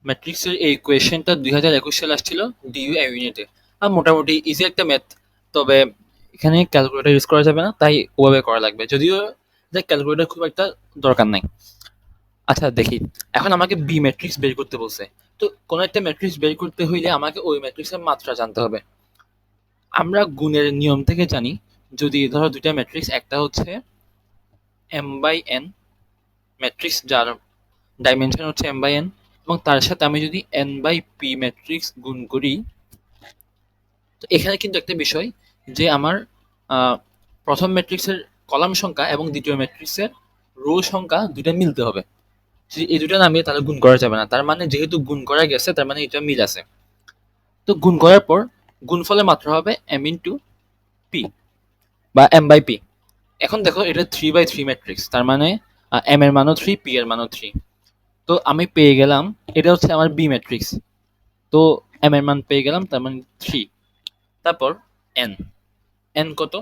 ম্যাট্রিক্সের এই কোয়েশ্চেনটা 2021 সালে আসছিল ডিইউ ইউনিটে। আর মোটামুটি ইজি একটা ম্যাথ, তবে এখানে ক্যালকুলেটর ইউজ করা যাবে না, তাই ওভাবে করা লাগবে, যদিও যে ক্যালকুলেটর খুব একটা দরকার নাই। আচ্ছা দেখি, এখন আমাকে বি ম্যাট্রিক্স বের করতে বলছে। তো কোনো একটা ম্যাট্রিক্স বের করতে হইলে আমাকে ওই ম্যাট্রিক্সের মাত্রা জানতে হবে। আমরা গুণের নিয়ম থেকে জানি, যদি ধরো দুইটা ম্যাট্রিক্স, একটা হচ্ছে এম বাই এন ম্যাট্রিক্স যার ডাইমেনশন হচ্ছে এম বাই এন, এবং তার সাথে আমি যদি এন বাই পি ম্যাট্রিক্স গুণ করি, তো এখানে কিন্তু একটা বিষয়, যে আমার প্রথম ম্যাট্রিক্সের কলাম সংখ্যা এবং দ্বিতীয় ম্যাট্রিক্সের রো সংখ্যা দুইটা মিলতে হবে। যদি এই দুটো নামিয়ে তাহলে গুণ করা যাবে না, তার মানে যেহেতু গুণ করা গেছে তার মানে এটা মিল আছে। তো গুণ করার পর গুণফলের মাত্রা হবে এম ইন্টু পি বা এম বাই পি। এখন দেখো এটা 3/3 ম্যাট্রিক্স, তার মানে এম এর মানও 3, পি এর মানও 3। তো আমি পেয়ে গেলাম, এটা হচ্ছে আমার বি ম্যাট্রিক্স। তো এম এর মান পেয়ে গেলাম, তার মানে 3। তারপর এন, এন কত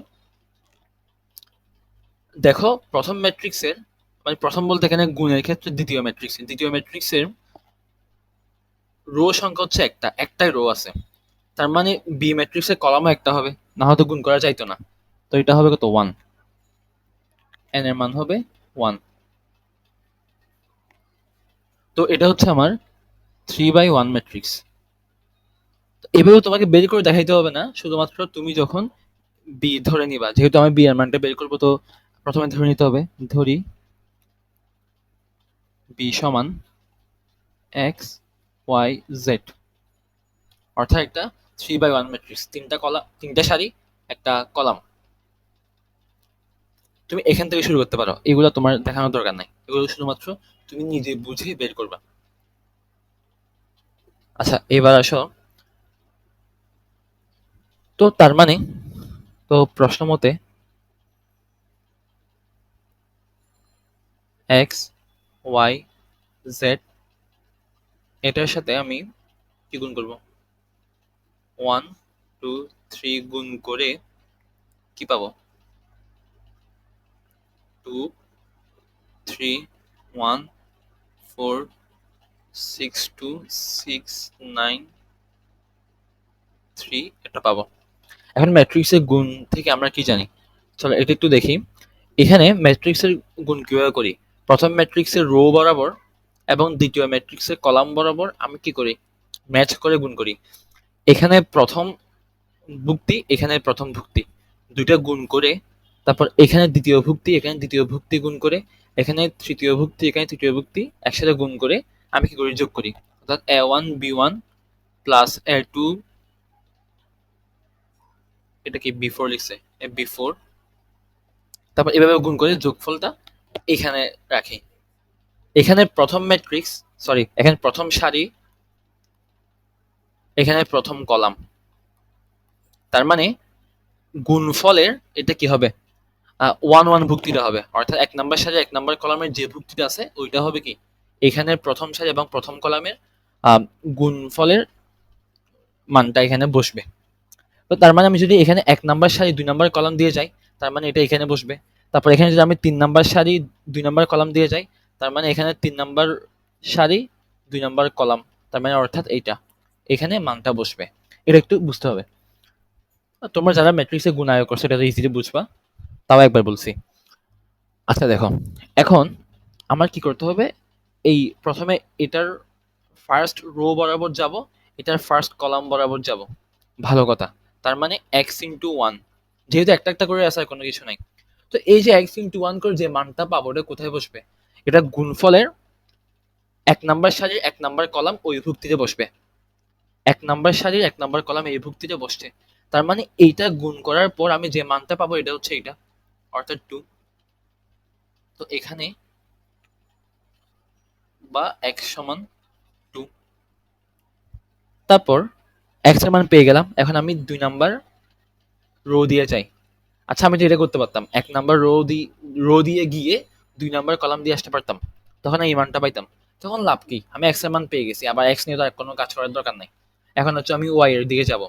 দেখো, প্রথম ম্যাট্রিক্সের, মানে প্রথম বলতে এখানে গুণের ক্ষেত্রে দ্বিতীয় ম্যাট্রিক্সের রো সংখ্যা হচ্ছে একটা, একটাই রো আছে। তার মানে বি ম্যাট্রিক্সের কলামও একটা হবে, না হয়তো গুণ করা যাইতো না। তো এটা হবে কত, 1। এন এর মান হবে 1। তো এটা হচ্ছে আমার 3/1 ম্যাট্রিক্স। এভাবে তোমাকে বের করে দেখাইতে হবে না, শুধুমাত্র তুমি যখন বি ধরে নিবা, যেহেতু আমি বি এর মানটা বের করবো, তো প্রথমে ধরে নিতে হবে, ধরি বি সমান এক্স ওয়াই জেড, অর্থাৎ একটা 3/1 ম্যাট্রিক্স, তিনটা সারি, একটা কলাম। তুমি এখান থেকে শুরু করতে পারো, এগুলো তোমার দেখানোর দরকার নাই, এগুলো শুধুমাত্র তুমি নিজে বুঝে বের করবা। আচ্ছা এবার আসো, তো তার মানে, তো প্রশ্ন মতে এক্স ওয়াই জেড, এটার সাথে আমি কি গুণ করব, 1 2 3 গুণ করে কি পাবো, 2 3 1 4 6 2 6 9 3 এটা পাবো। এখন ম্যাট্রিক্সের গুণ থেকে আমরা কি জানি, চলো এটা একটু দেখি। এখানে ম্যাট্রিক্সের গুণ কিভাবে করি, প্রথম ম্যাট্রিক্সের রো বরাবর এবং দ্বিতীয় ম্যাট্রিক্সের কলাম বরাবর আমি কি করি, ম্যাচ করে গুণ করি। এখানে প্রথম ভুক্তি, এখানে প্রথম ভুক্তি, দুইটা গুণ করে, তারপর এখানে দ্বিতীয় ভুক্তি, এখানে দ্বিতীয় ভুক্তি গুণ করে, এখানে তৃতীয় ভুক্তি, এখানে তৃতীয় ভুক্তি একসাথে গুণ করে আমি কি করি, যোগ করি। অর্থাৎ a1 b1 প্লাস a2, এটা কি b4 লিখছে, b4, তারপর এভাবে গুণ করে যোগফলটা এখানে রাখি। এখানে প্রথম ম্যাট্রিক্স, সরি এখানে প্রথম সারি, এখানে প্রথম কলাম, তার মানে গুণফলের এটা কি হবে, 1 1 ভুক্তিটা হবে, অর্থাৎ 1 নম্বর সারি 1 নম্বর কলামের যে ভুক্তিটা আছে ওইটা হবে কি, এখানে প্রথম সারি এবং প্রথম কলামের গুণফলের মানটা এখানে বসবে। তো তার মানে আমি যদি এখানে 1 নম্বর সারি 2 নম্বর কলাম দিয়ে যাই, তার মানে এটা এখানে বসবে। তারপর এখানে যদি আমি 3 নম্বর সারি 2 নম্বর কলাম দিয়ে যাই, তার মানে এখানে 3 নম্বর সারি 2 নম্বর কলাম, তার মানে অর্থাৎ এইটা এখানে মানটা বসবে। এটা একটু বুঝতে হবে। তোমরা যারা ম্যাট্রিক্সে গুণ আয়োগ করছো এটা তো ইজিলি বুঝবা, তাও একবার বলছি। আচ্ছা দেখো, এখন আমার কি করতে হবে, এই প্রথমে এটার ফার্স্ট রো বরাবর যাব, এটার ফার্স্ট কলাম বরাবর যাব, ভালো কথা। তার মানে x × 1, যেহেতু একটা একটা করে আসার কোনো কিছু নাই, তো এই যে x × 1 করে যে মানটা পাবো ওটা কোথায় বসবে, এটা গুণফলের 1 নম্বর সারির 1 নম্বর কলাম ওই ভুক্তিতে বসবে, 1 নম্বর সারির 1 নম্বর কলাম এই ভুক্তিতে বসছে। তার মানে এইটা গুণ করার পর আমি যে মানটা পাবো এটা হচ্ছে এইটা, অর্থাৎ 2। তো এখানে বা x সমান 2। তারপর x এর মান পেয়ে গেলাম, এখন আমি 2 নম্বর রো দিয়ে যাই। আচ্ছা আমি তো এটা করতে পারতাম, 1 নম্বর রো দিয়ে গিয়ে 2 নম্বর কলাম দিয়ে আসতে পারতাম, তখন আমি এই মানটা পাইতাম। তখন লাভ কি, আমি x এর মান পেয়ে গেছি, আবার x নিয়ে তো আর কোনো কাজ করার দরকার নাই। এখন হচ্ছে আমি y এর দিকে যাব,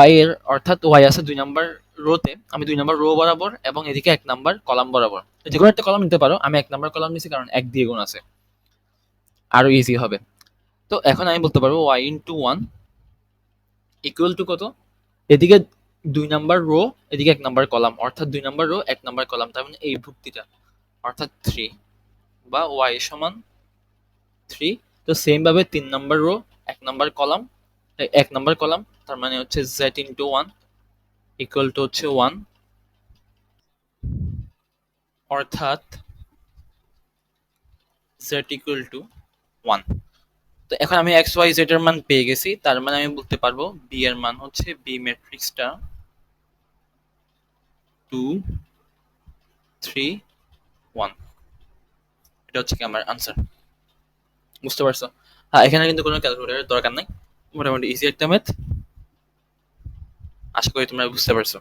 y এর অর্থাৎ y আছে 2 নম্বর রোতে, আমি 2 নম্বর রো বরাবর এবং এদিকে 1 নম্বর কলাম বরাবর, যে কোনো একটা কলাম নিতে পারো, আমি 1 নম্বর কলাম নিছি কারণ 1 দিয়ে গুণ আছে। আরো ইজি হবে। তো এখন আমি বলতে পারবো Y into one equal to কত, এদিকে 2 নাম্বার রো, এদিকে 1 নাম্বার কলাম, অর্থাৎ 2 নাম্বার রো 1 নাম্বার কলাম, তার মানে এই ভুক্তিটা অর্থাৎ 3, বা ওয়াই সমান 3। তো সেম ভাবে 3 number rho 1 number column, 1 number column, তার মানে হচ্ছে Z into one equal two হচ্ছে 1, অর্থাৎ জেড ইকুয়াল টু 1। তো এখন আমি এক্স ওয়াই জেড এর মান পেয়ে গেছি, তার মানে আমি বলতে পারবো বি এর মান হচ্ছে, বি ম্যাট্রিক্সটা 2 3 1। এটা হচ্ছে কি আমার আনসার। বুঝতে পারছো? হ্যাঁ, এখানে কিন্তু কোনো ক্যালকুলেটরের দরকার নাই, মোটামুটি ইজি একটা ম্যাথ। আশা করি তোমরা বুঝতে পারছো।